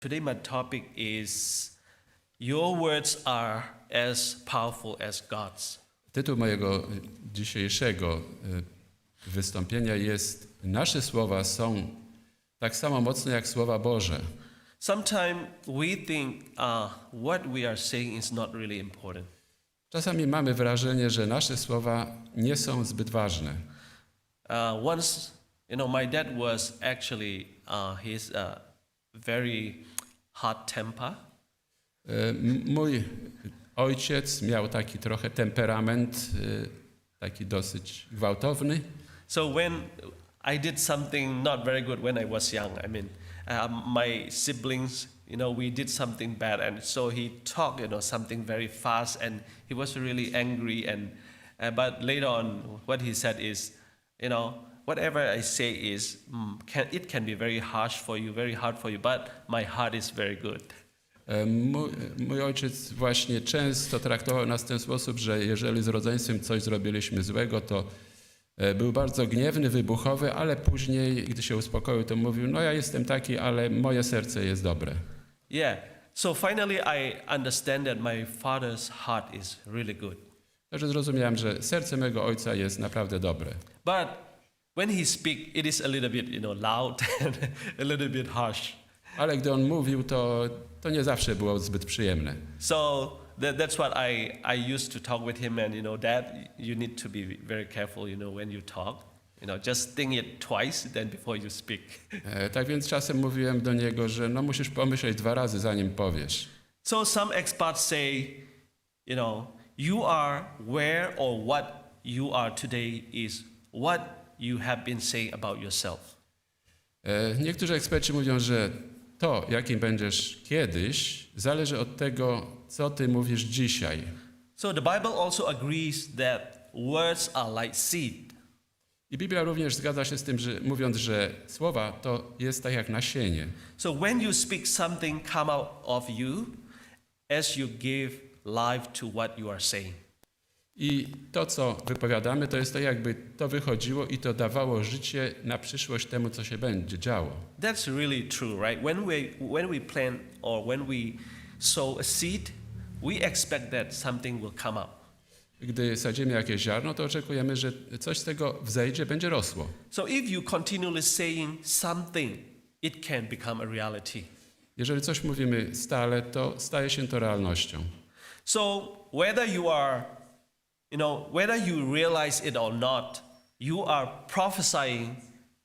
Today my topic is Your words are as powerful as God's. Tytuł mojego dzisiejszego wystąpienia jest: Nasze słowa są tak samo mocne jak słowa Boże. Sometimes we think what we are saying is not really important. Czasami mamy wrażenie, że nasze słowa nie są zbyt ważne. Once, my dad was actually he's very hot temper. Mój ojciec miał taki trochę temperament, taki dosyć gwałtowny. So when I did something not very good when I was young, my siblings, we did something bad, and so he talked, something very fast, and he was really angry. And but later on, what he said is, whatever I say is, it can be very harsh for you, very hard for you, but my heart is very good. Mój ojciec właśnie często traktował nas w ten sposób, że jeżeli z rodzeństwem coś zrobiliśmy złego, to był bardzo gniewny, wybuchowy, ale później, gdy się uspokoił, to mówił: no ja jestem taki, ale moje serce jest dobre. Yeah. So finally I understand that my father's heart is really good. Także zrozumiałem, że serce mego ojca jest naprawdę dobre. But when he speaks, it is a little bit, loud and a little bit harsh. Ale gdy on mówił, to nie zawsze było zbyt przyjemne. So that's what I used to talk with him, and Dad, you need to be very careful, when you talk. Just think it twice then before you speak. Tak więc czasem mówiłem do niego, że musisz pomyśleć 2 razy, zanim powiesz. So some experts say, you are where or what you are today is what you have been saying about yourself. Niektórzy eksperci mówią, że to, jakim będziesz kiedyś, zależy od tego, co ty mówisz dzisiaj. So the Bible also agrees that words are like seed. I Biblia również zgadza się z tym, że mówiąc, że słowa to jest tak jak nasienie. So when you speak, something come out of you as you give life to what you are saying. I to, co wypowiadamy, to jest to, jakby to wychodziło i to dawało życie na przyszłość temu, co się będzie działo. That's really true, right? When we plant or when we sow a seed, we expect that something will come up. Gdy sadzimy jakieś ziarno, to oczekujemy, że coś z tego wzejdzie, będzie rosło. So if you continually saying something, it can become a reality. Jeżeli coś mówimy stale, to staje się to realnością. So whether you realize it or not, you are prophesying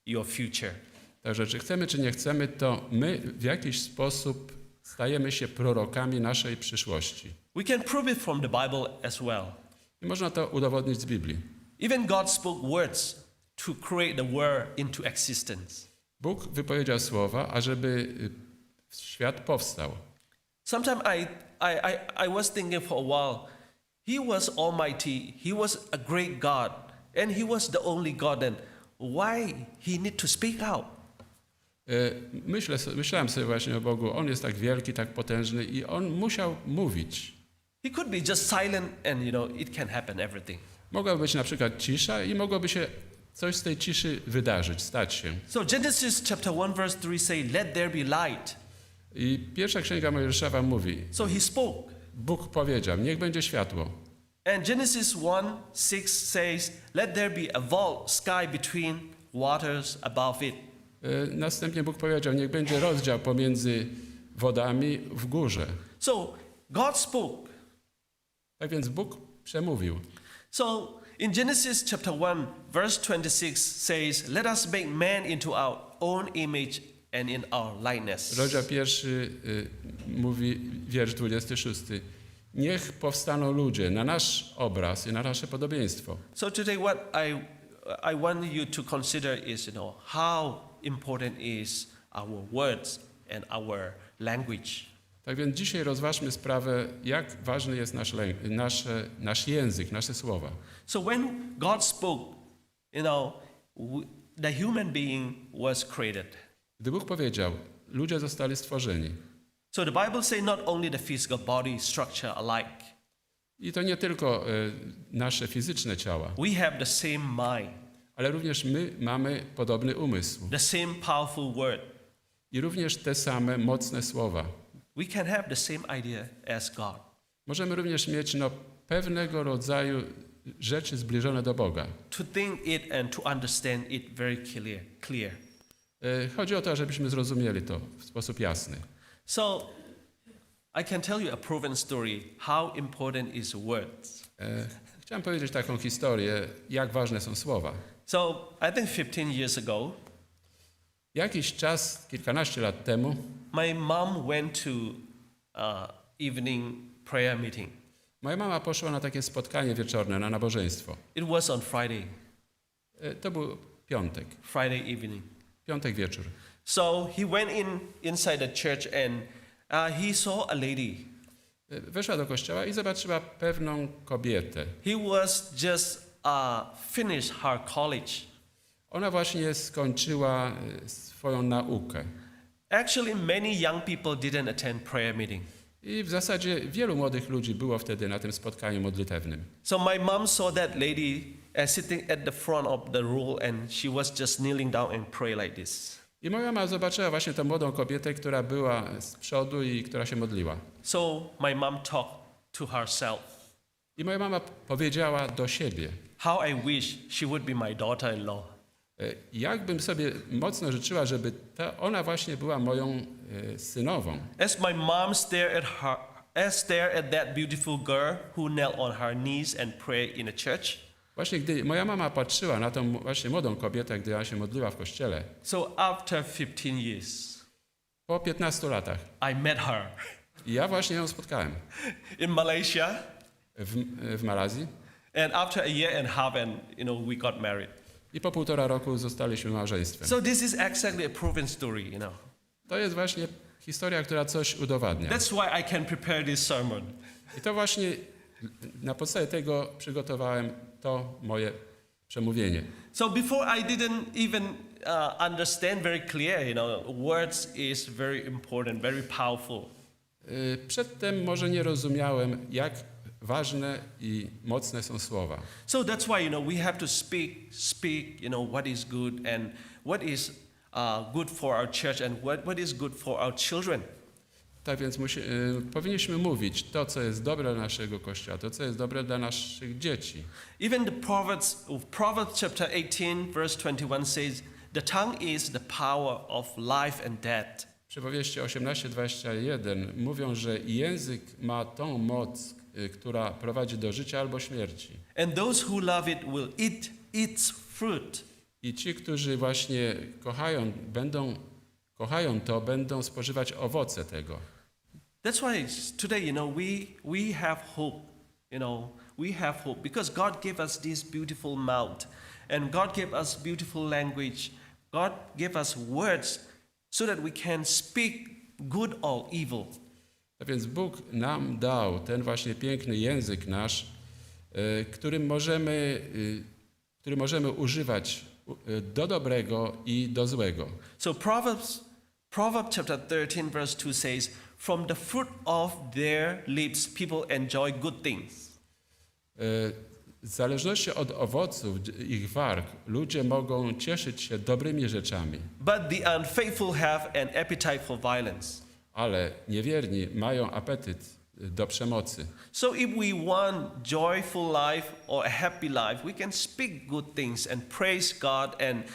your future. Także czy chcemy, czy nie chcemy, to my w jakiś sposób stajemy się prorokami naszej przyszłości. We can prove it from the Bible as well. I można to udowodnić z Biblii. Even God spoke words to create the world into existence. Bóg wypowiedział słowa, ażeby świat powstał. Sometimes I was thinking for a while, He was almighty, He was a great God, and He was the only God, then why He need to speak out? Myślałem sobie właśnie o Bogu. On jest tak wielki, tak potężny i On musiał mówić. He could be just silent and, it can happen, everything. Mogłaby być na przykład cisza i mogłoby się coś z tej ciszy wydarzyć, stać się. So Genesis chapter 1 verse 3 say, let there be light. I pierwsza księga Mojżeszowa mówi, So He spoke. Bóg powiedział, niech będzie światło. And Genesis 1:6 says, let there be a vault sky between waters above it. Następnie Bóg powiedział, niech będzie rozdział pomiędzy wodami w górze. So God spoke. Tak więc Bóg przemówił. So in Genesis chapter 1 verse 26 says, let us make man into our own image and in our likeness. Rozdział 1 mówi, wiersz 26. Niech powstaną ludzie na nasz obraz i na nasze podobieństwo. So today what I want you to consider is, how important is our words and our language. Tak więc dzisiaj rozważmy sprawę, jak ważny jest nasz język, nasze słowa. So when God spoke, the human being was created. Gdy Bóg powiedział, ludzie zostali stworzeni. So the Bible say not only the physical body structure alike. I to nie tylko nasze fizyczne ciała, We have the same mind, ale również my mamy podobny umysł. the same powerful word. i również te same mocne słowa. We can have the same idea as God. Możemy również mieć pewnego rodzaju rzeczy zbliżone do Boga. To think it and to understand it very clear. Chodzi o to, żebyśmy zrozumieli to w sposób jasny. So I can tell you a proven story how important is words. Chciałem powiedzieć taką historię, jak ważne są słowa. So I think 15 years ago, Jakiś czas, kilkanaście lat temu, my mom went to evening prayer meeting. moja mama poszła na takie spotkanie wieczorne, na nabożeństwo. It was on Friday To był piątek, evening. piątek wieczór. So he went inside the church and he saw a lady. Weszła do kościoła i zobaczyła pewną kobietę. He was just finished her college. Ona właśnie skończyła swoją naukę. Actually, many young people didn't attend prayer meeting. I w zasadzie wielu młodych ludzi było wtedy na tym spotkaniu modlitewnym. So my mom saw that lady sitting at the front of the row and she was just kneeling down and pray like this. I moja mama zobaczyła właśnie tę młodą kobietę, która była z przodu i która się modliła. So my mom talked to herself. I moja mama powiedziała do siebie, How I wish she would be my daughter-in-law. jakbym sobie mocno życzyła, żeby ona właśnie była moją synową. As my mom stared at that beautiful girl who knelt on her knees and prayed in a church. Właśnie gdy moja mama patrzyła na tą właśnie młodą kobietę, gdy ona się modliła w kościele, So after 15 years, po 15 latach, I met her i ja właśnie ją spotkałem in Malaysia. w Malazji And after a year and a half, we got married. i po 1,5 roku zostaliśmy małżeństwem. So this is exactly a proven story, To jest właśnie historia, która coś udowadnia. That's why I can prepare this sermon. I to właśnie na podstawie tego przygotowałem to moje przemówienie. So before I didn't even understand very clear, words is very important, very powerful. Przedtem może nie rozumiałem, jak ważne i mocne są słowa. So that's why, we have to speak, what is good and what is good for our church and what is good for our children. Tak więc powinniśmy mówić to, co jest dobre dla naszego Kościoła, to, co jest dobre dla naszych dzieci. Even the Proverbs chapter 18, verse 21 says, the tongue is the power of life and death. Przypowieści 18:21 mówią, że język ma tą moc, która prowadzi do życia albo śmierci. And those who love it will eat its fruit. I ci, którzy właśnie kochają to, będą spożywać owoce tego. That's why today, we have hope. We have hope because God gave us this beautiful mouth and God gave us beautiful language. God gave us words so that we can speak good or evil. A więc Bóg nam dał ten właśnie piękny język nasz, który możemy używać do dobrego i do złego. So Proverbs chapter 13 verse 2 says, from the fruit of their lips people enjoy good things. W zależności od owoców ich warg ludzie mogą cieszyć się dobrymi rzeczami, But the unfaithful have an appetite for violence. ale niewierni mają apetyt do przemocy. So if we want joyful life or a happy life, we can speak good things and praise God and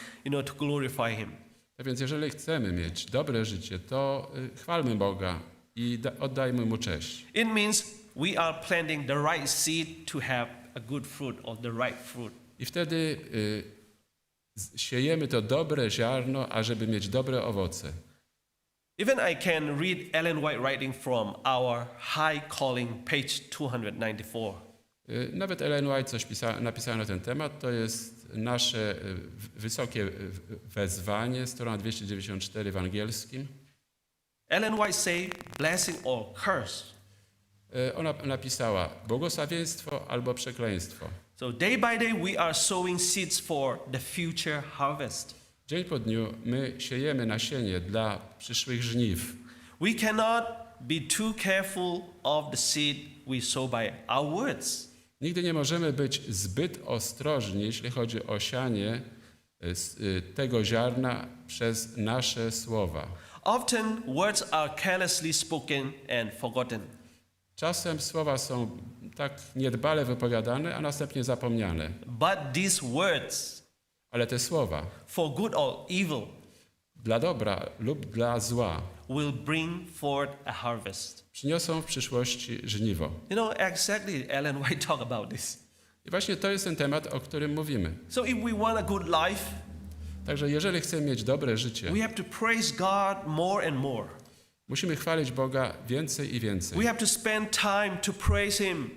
to glorify Him. Tak więc jeżeli chcemy mieć dobre życie, to chwalmy Boga i oddajmy Mu cześć. It means we are planting the right seed to have a good fruit or the right fruit. I wtedy siejemy to dobre ziarno, ażeby mieć dobre owoce. Even I can read Ellen White writing from our High Calling, page 294. Nawet Ellen White coś napisała na ten temat. To jest nasze wysokie wezwanie, strona 294 w angielskim. Ellen White say blessing or curse. Ona napisała błogosławieństwo albo przekleństwo. So day by day we are sowing seeds for the future harvest. Dzień po dniu my siejemy nasienie dla przyszłych żniw. We cannot be too careful of the seed we sow by our words. Nigdy nie możemy być zbyt ostrożni, jeśli chodzi o sianie tego ziarna przez nasze słowa. Often words are carelessly spoken and forgotten. Czasem słowa są tak niedbale wypowiadane, a następnie zapomniane. But these words, Ale te słowa for good or evil, dla dobra lub dla zła will bring forth a harvest. przyniosą w przyszłości żniwo. You know, exactly, Ellen White talk about this. I właśnie to jest ten temat, o którym mówimy. So if we want a good life, Także jeżeli chcemy mieć dobre życie, we have to praise God more and more. musimy chwalić Boga więcej i więcej. We have to spend time to praise Him.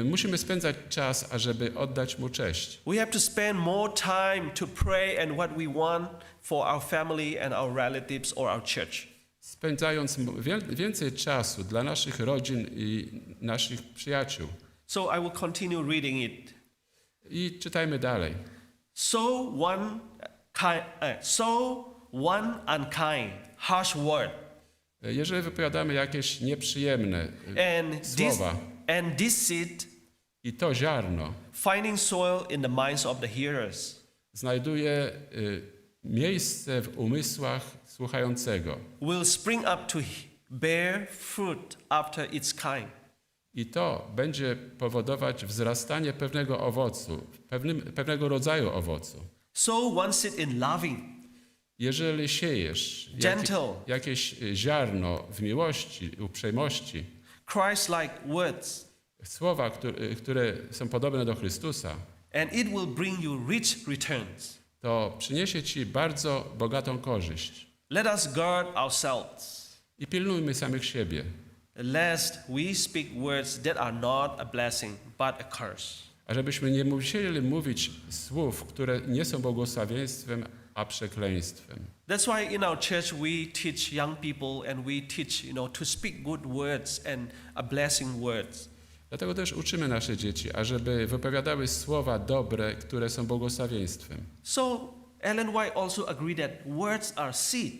Musimy spędzać czas, ażeby oddać Mu cześć. We have to spend more time to pray and what we want for our family and our relatives or our church. Spędzając więcej czasu dla naszych rodzin i naszych przyjaciół. So I will continue reading it. I czytajmy dalej. So one unkind, harsh word, Jeżeli wypowiadamy jakieś nieprzyjemne słowa and deceit, i to ziarno finding soil in the minds of the hearers, znajduje miejsce w umysłach słuchającego will spring up to bear fruit after its kind. i to będzie powodować wzrastanie pewnego owocu, pewnego rodzaju owocu. So one seed in loving, Jeżeli siejesz gentle, jakieś ziarno w miłości, uprzejmości, Christ-like words, słowa, które są podobne do Chrystusa, and it will bring you rich returns. to przyniesie ci bardzo bogatą korzyść. Let us guard ourselves, I pilnujmy samych siebie, lest we speak words that are not a blessing, but a curse. ażebyśmy nie musieli mówić słów, które nie są błogosławieństwem, a przekleństwem. That's why in our church we teach young people and we teach, to speak good words and a blessing words. Dlatego też uczymy nasze dzieci, ażeby wypowiadały słowa dobre, które są błogosławieństwem. So Ellen White also agreed that words are seed.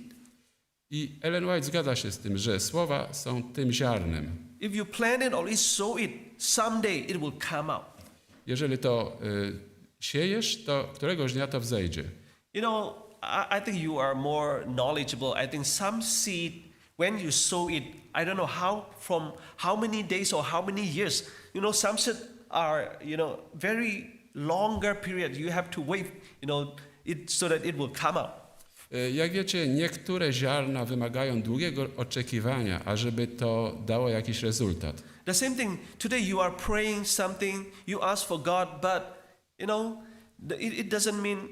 I Ellen White zgadza się z tym, że słowa są tym ziarnem. If you plant it or you sow it, someday it will come out. Jeżeli to siejesz, to któregoś dnia to wzejdzie. I think you are more knowledgeable. I think some seed, when you sow it, I don't know from how many days or how many years. Some seed are, very longer period. You have to wait, so that it will come out. Jak wiecie, niektóre ziarna wymagają długiego oczekiwania, ażeby to dało jakiś rezultat. The same thing, today you are praying something, you ask for God, but, it doesn't mean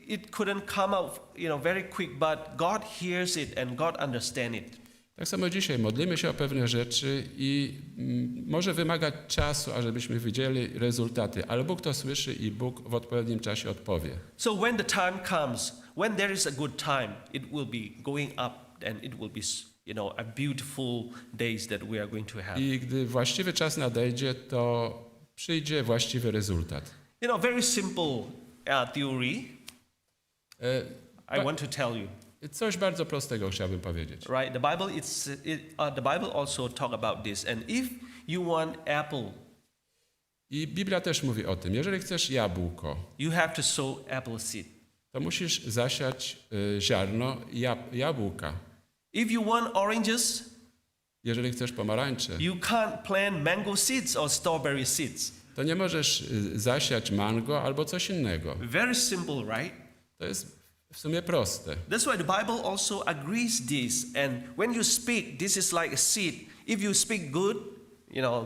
it couldn't come out, very quick, but God hears it and God understands it. Tak samo dzisiaj modlimy się o pewne rzeczy i może wymagać czasu, ażebyśmy widzieli rezultaty, ale Bóg to słyszy i Bóg w odpowiednim czasie odpowie. So when the time comes, when there is a good time, it will be going up and it will be, a beautiful days that we are going to have. I gdy właściwy czas nadejdzie, to przyjdzie właściwy rezultat. Very simple theory. I want to tell you. Coś bardzo prostego chciałbym powiedzieć. Right, the Bible also talk about this. And if you want apple, I Biblia też mówi o tym. Jeżeli chcesz jabłko, you have to sow apple seed. to musisz zasiać ziarno jabłka. If you want oranges, Jeżeli chcesz pomarańcze, you can't plant mango seeds or strawberry seeds. to nie możesz zasiać mango albo coś innego. Very simple, right? To jest w sumie proste. That's why the Bible also agrees this. And when you speak, this is like a seed. If you speak good,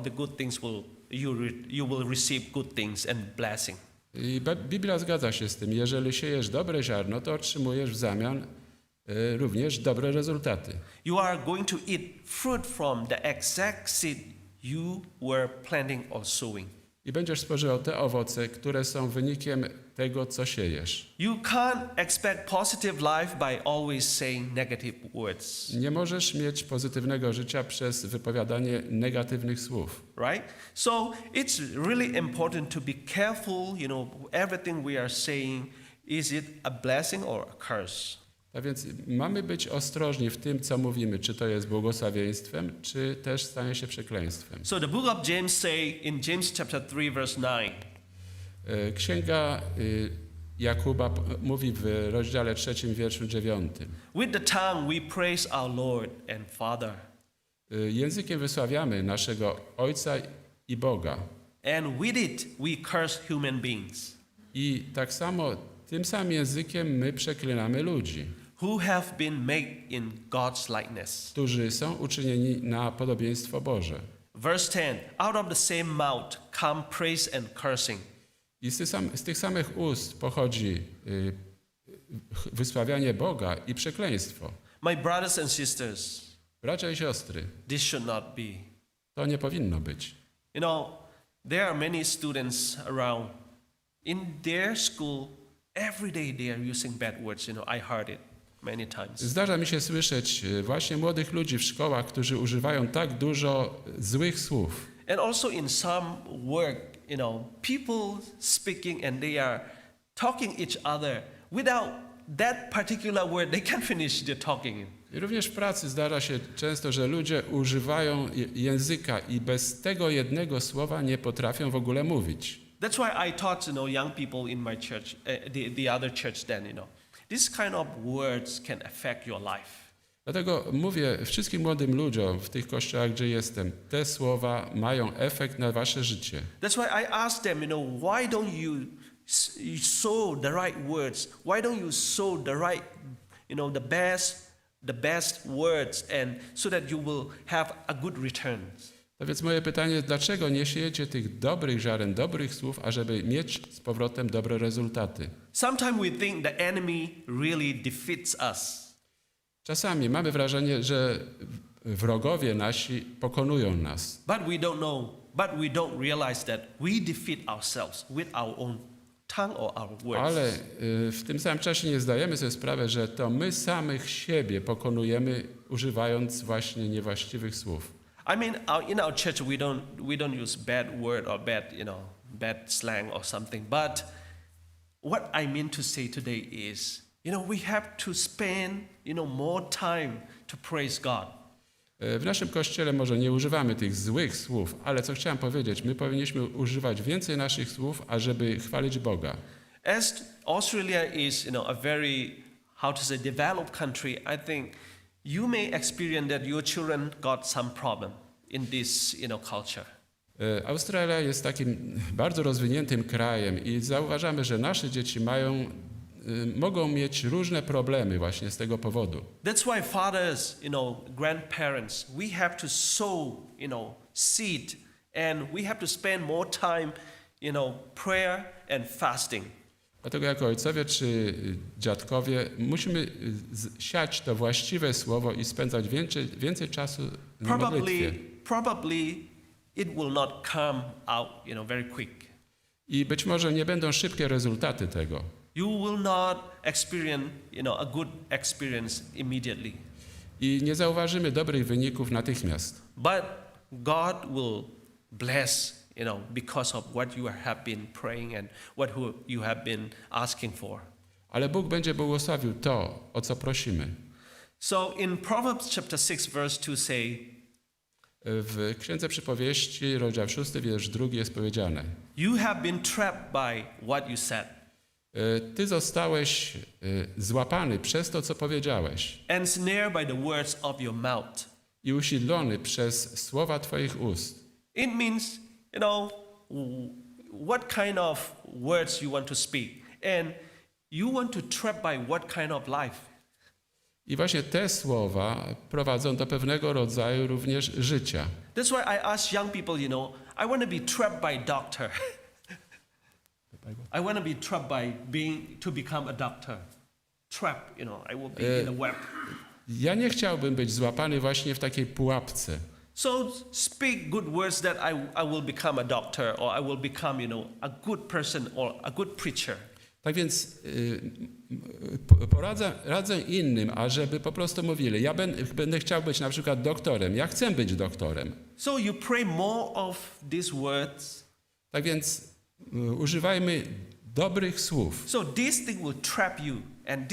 the good things you will receive good things and blessing. I Biblia zgadza się z tym. Jeżeli siejesz dobre ziarno, to otrzymujesz w zamian również dobre rezultaty. You are going to eat fruit from the exact seed you were planting or sowing. I będziesz spożywał te owoce, które są wynikiem tego, co siejesz. You can't expect positive life by always saying negative words. Nie możesz mieć pozytywnego życia przez wypowiadanie negatywnych słów. Right? So it's really important to be careful, everything we are saying, is it a blessing or a curse? A więc mamy być ostrożni w tym, co mówimy, czy to jest błogosławieństwem, czy też stanie się przekleństwem. So the book of James say in James chapter 3 verse 9. Księga Jakuba mówi w rozdziale 3, wierszu 9. With the tongue we praise our Lord and Father, Językiem wysławiamy naszego Ojca i Boga. and with it we curse human beings I tak samo tym samym językiem my przeklinamy ludzi, who have been made in God's likeness. którzy są uczynieni na podobieństwo Boże. Verse 10, out of the same mouth come praise and cursing. I z tych samych ust pochodzi wysławianie Boga i przekleństwo. My brothers and sisters, Bracia i siostry, this should not be. to nie powinno być. You know, there are many students around. In their school, every day they are using bad words. You know, I heard it many times. Zdarza mi się słyszeć właśnie młodych ludzi w szkołach, którzy używają tak dużo złych słów. And also in some work, you know, people speaking and they are talking each other without that particular word, they can't finish their talking. I również w pracy zdarza się często, że ludzie używają języka i bez tego jednego słowa nie potrafią w ogóle mówić. That's why I taught, you know, young people in my church, the other church then, you know, this kind of words can affect your life. Dlatego mówię wszystkim młodym ludziom w tych kościołach, gdzie jestem, te słowa mają efekt na wasze życie. That's why I asked them, you know, why don't you sow the right words? Why don't you sow the right, you know, the best words, and so that you will have a good return. A więc moje pytanie, dlaczego nie siejecie tych dobrych ziaren, dobrych słów, ażeby mieć z powrotem dobre rezultaty? Sometimes we think the enemy really defeats us. Czasami mamy wrażenie, że wrogowie nasi pokonują nas. But we don't realize that we defeat ourselves with our own tongue or our words. Ale w tym samym czasie nie zdajemy sobie sprawy, że to my samych siebie pokonujemy, używając właśnie niewłaściwych słów. I mean, in our church we don't use bad word or bad slang or something. But what I mean to say today is, you know, we have to spend, you know, more time to praise God. W naszym kościele może nie używamy tych złych słów, ale co chciałem powiedzieć, my powinniśmy używać więcej naszych słów, ażeby chwalić Boga. As Australia is, you know, a very, how to say, developed country, I think you may experience that your children got some problem in this, you know, culture. Australia jest takim bardzo rozwiniętym krajem i zauważamy, że nasze dzieci mogą mieć różne problemy właśnie z tego powodu. That's why fathers, you know, grandparents, we have to sow, you know, seed, and we have to spend more time, you know, prayer and fasting. Dlatego jako ojcowie czy dziadkowie musimy siać to właściwe słowo i spędzać więcej czasu na modlitwie. Probably it will not come out, you know, very quick. I być może nie będą szybkie rezultaty tego. You will not experience, you know, a good experience immediately. I nie zauważymy dobrych wyników natychmiast. But God will bless, you know, because of what you have been praying and what you have been asking for. Ale Bóg będzie błogosławił to, o co prosimy. So in Proverbs chapter 6 verse 2 say, w Księdze Przypowieści, rozdział 6, wiersz 2 jest powiedziane: you have been trapped by what you said. Ty zostałeś złapany przez to, co powiedziałeś, and snared by the words of your mouth. I usidlony przez słowa twoich ust. It means, you know, what kind of words you want to speak, and you want to trap by what kind of life. I właśnie te słowa prowadzą do pewnego rodzaju również życia. That's why I ask young people, you know, I want to be trapped by doctor. I want to be trapped to become a doctor. Trap, you know, I will be in a web. Ja nie chciałbym być złapany właśnie w takiej pułapce. So speak good words that I will become a doctor, or I will become, you know, a good person or a good preacher. Tak więc radzę innym, ażeby po prostu mówili: ja będę chciał być na przykład doktorem, ja chcę być doktorem. So you pray more of these words. Tak więc używajmy dobrych słów. So this thing will trap you, and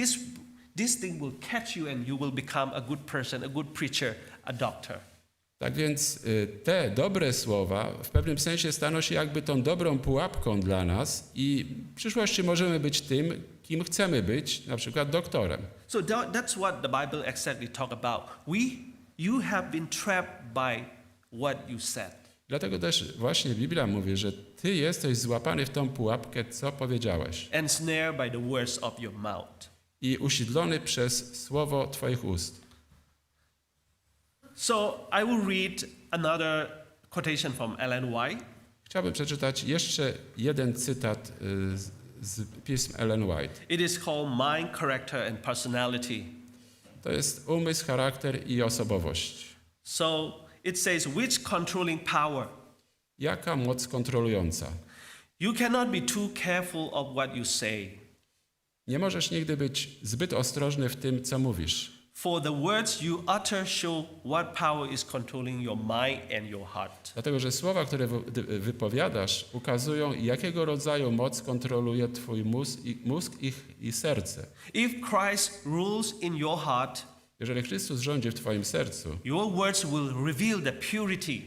this thing will catch you, and you will become a good person, a good preacher, a doctor. Tak więc te dobre słowa w pewnym sensie staną się jakby tą dobrą pułapką dla nas i w przyszłości możemy być tym, kim chcemy być, na przykład doktorem. So that's what the Bible exactly talk about. You have been trapped by what you said. Dlatego też właśnie Biblia mówi, że ty jesteś złapany w tą pułapkę, co powiedziałeś And snared by the words of your mouth. i usiedlony przez słowo twoich ust. So I will read another quotation from Ellen White. Chciałbym przeczytać jeszcze jeden cytat z pism Ellen White. It is called Mind, Character and Personality. To jest umysł, charakter i osobowość. So it says, which controlling power? Jaka moc kontrolująca? You cannot be too careful of what you say, Nie możesz nigdy być zbyt ostrożny w tym, co mówisz, for the words you utter show what power is controlling your mind and your heart. dlatego że słowa, które wypowiadasz, ukazują, jakiego rodzaju moc kontroluje twój mózg i serce. If Christ rules in your heart, Jeżeli Chrystus rządzi w twoim sercu, your words will reveal the purity,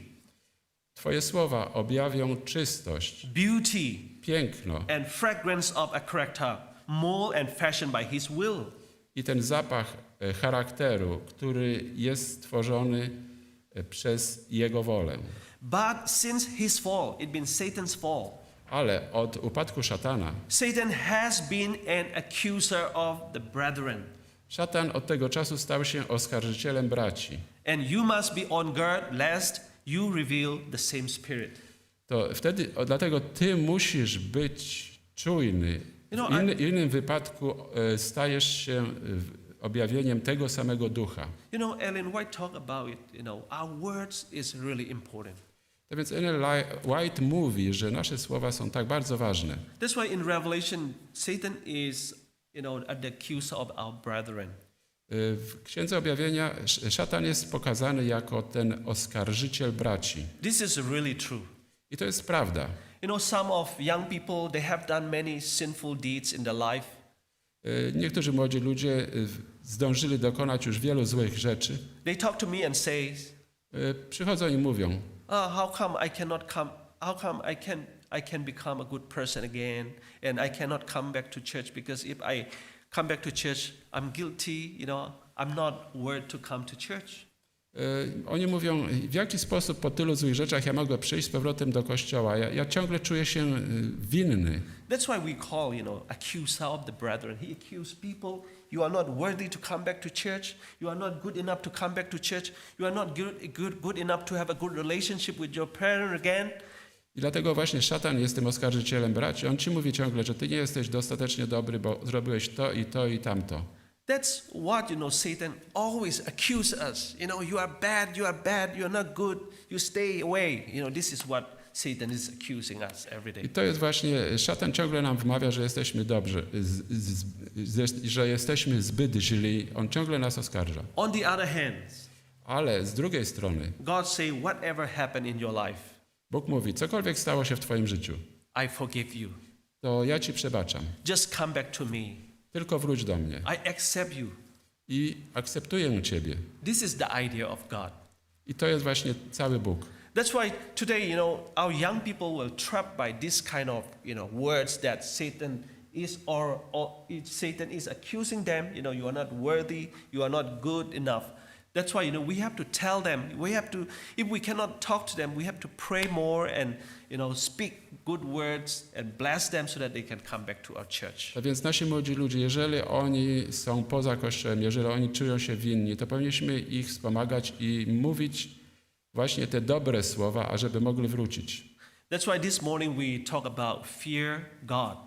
twoje słowa objawią czystość, beauty, piękno and fragrance of a character, mold and fashioned by His will. i ten zapach charakteru, który jest stworzony przez Jego wolę. But since His fall, it been Satan's fall, Ale od upadku szatana, Satan has been an accuser of the brethren. szatan od tego czasu stał się oskarżycielem braci. And you must be on guard lest you reveal the same spirit. To wtedy, dlatego ty musisz być czujny. W innym wypadku stajesz się objawieniem tego samego ducha. You know, Ellen White talked about it. You know, our words is really important. Tak więc Ellen White mówi, że nasze słowa są tak bardzo ważne. That's why in Revelation, Satan is, you know, the accuser of our brethren. W Księdze Objawienia szatan jest pokazany jako ten oskarżyciel braci. This is really true. I to jest prawda. You know, some of young people, they have done many sinful deeds in their life. Niektórzy młodzi ludzie zdążyli dokonać już wielu złych rzeczy. They talk to me and say, Przychodzą i mówią, how come I cannot come? How come I can become a good person again, and I cannot come back to church because if I come back to church, I'm guilty. You know, I'm not worth to come to church. Oni mówią, w jaki sposób po tylu złych rzeczach ja mogę przyjść z powrotem do kościoła. Ja ciągle czuję się winny. That's why we call, you know, accuser of the brethren. He accused people. You are not worthy to come back to church. You are not good enough to come back to church. You are not good enough to have a good relationship with your parent again. I dlatego właśnie szatan jest tym oskarżycielem braci. On ci mówi ciągle, że ty nie jesteś dostatecznie dobry, bo zrobiłeś to i tamto. That's what, you know, Satan always accuses us. You know, you are bad, you are not good, you stay away. You know, this is what Satan is accusing us every day. I to jest właśnie, szatan ciągle nam wmawia, że jesteśmy dobrzy, że jesteśmy zbyt źli. On ciągle nas oskarża. On the other hand, Ale z drugiej strony, God say, whatever happened in your life, Bóg mówi, cokolwiek stało się w twoim życiu, I forgive you. to ja ci przebaczam. Just come back to me. Tylko wróć do mnie. I accept you. I akceptuję ciebie. This is the idea of God. I to jest właśnie cały Bóg. That's why today, you know, our young people were trapped by this kind of, you know, words that Satan is accusing them. You know, you are not worthy, you are not good enough. That's why, you know, we have to tell them. If we cannot talk to them, we have to pray more and, you know, speak good words and bless them so that they can come back to our church. A więc nasi młodzi ludzie, jeżeli oni są poza Kościołem, jeżeli oni czują się winni, to powinniśmy ich wspomagać i mówić właśnie te dobre słowa, ażeby mogli wrócić. That's why this morning we talk about fear God.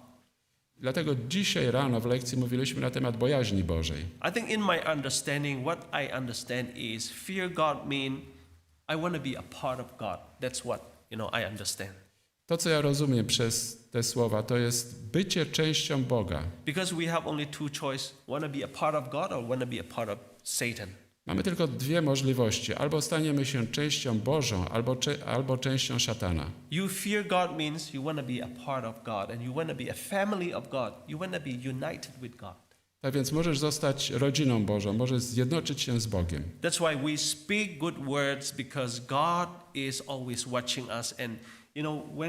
Dlatego dzisiaj rano w lekcji mówiliśmy na temat bojaźni Bożej. I think in my understanding, what I understand is fear God mean I want to be a part of God. That's what, you know, I understand. To, co ja rozumiem przez te słowa, to jest bycie częścią Boga. Because we have only two choices, want to be a part of God or want to be a part of Satan. Mamy tylko dwie możliwości. Albo staniemy się częścią Bożą, albo częścią szatana. You fear God means you want to be a part of God and you want to be a family of God. You want to be united with God. Tak więc możesz zostać rodziną Bożą, możesz zjednoczyć się z Bogiem. That's why we speak good words, because God is always watching us. And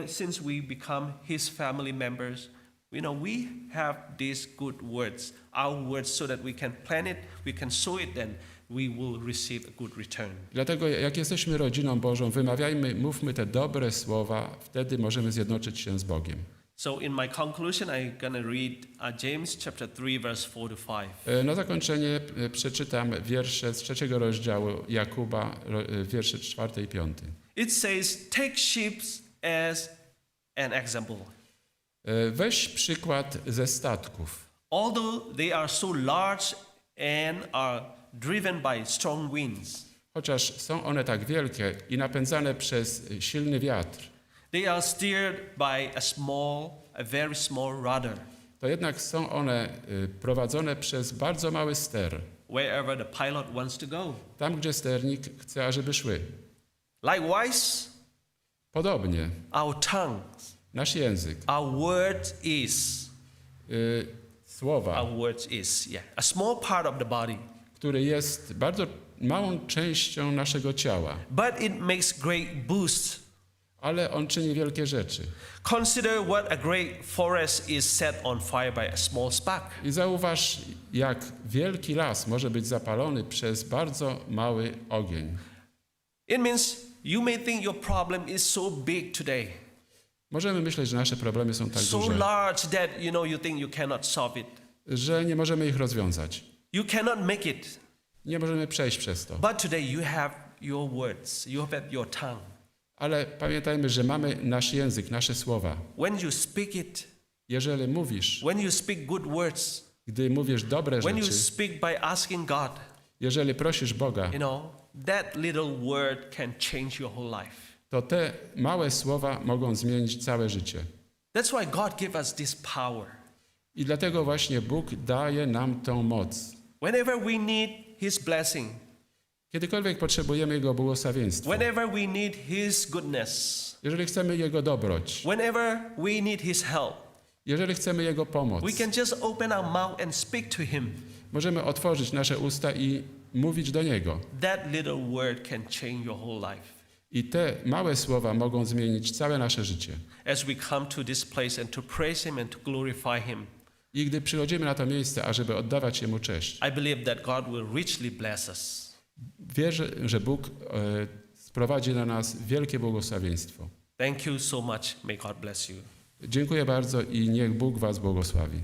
since we become His family members, we have these good words, our words, so that we can plant it, we can sow it, then we will receive a good return. Dlatego jak jesteśmy rodziną Bożą, wymawiajmy, mówmy te dobre słowa, wtedy możemy zjednoczyć się z Bogiem. So in my conclusion, I'm going to read James chapter 3, verse 4 to 5. Na zakończenie przeczytam wiersze z 3 rozdziału Jakuba, wiersze 4 i 5. It says, take sheep as an example. Weź przykład ze statków. Although they are so large and are driven by strong winds, Chociaż są one tak wielkie i napędzane przez silny wiatr, they are steered by a very small rudder, to jednak są one prowadzone przez bardzo mały ster, wherever the pilot wants to go. tam gdzie sternik chce, ażeby szły. Likewise, Podobnie our tongues, nasz język, our word is, słowa, a small part of the body, który jest bardzo małą częścią naszego ciała, but it makes great boosts. ale on czyni wielkie rzeczy. Consider what a great forest is set on fire by a small spark. I zauważ, jak wielki las może być zapalony przez bardzo mały ogień. It means you may think your problem is so big today, Możemy myśleć, że nasze problemy są tak so duże, large that you think you cannot solve it. że nie możemy ich rozwiązać. You cannot make it. Nie możemy przejść przez to. But today you have your words, you have your tongue. Ale pamiętajmy, że mamy nasz język, nasze słowa. When you speak it, Jeżeli mówisz, when you speak good words, gdy mówisz dobre when you rzeczy, speak by asking God, jeżeli prosisz Boga, that little word can change your whole life. to te małe słowa mogą zmienić całe życie. That's why God gave us this power. I dlatego właśnie Bóg daje nam tą moc. Whenever we need His blessing, Kiedykolwiek potrzebujemy Jego błogosławieństwa, whenever we need His goodness, jeżeli chcemy Jego dobroć, whenever we need His help, jeżeli chcemy Jego pomoc, we can just open our mouth and speak to Him. możemy otworzyć nasze usta i mówić do Niego. That little word can change your whole life. I te małe słowa mogą zmienić całe nasze życie. As we come to this place and to praise Him and to glorify Him, I gdy przychodzimy na to miejsce, ażeby oddawać Jemu cześć, I believe that God will richly bless us. wierzę, że Bóg sprowadzi na nas wielkie błogosławieństwo. Thank you so much. May God bless you. Dziękuję bardzo i niech Bóg was błogosławi.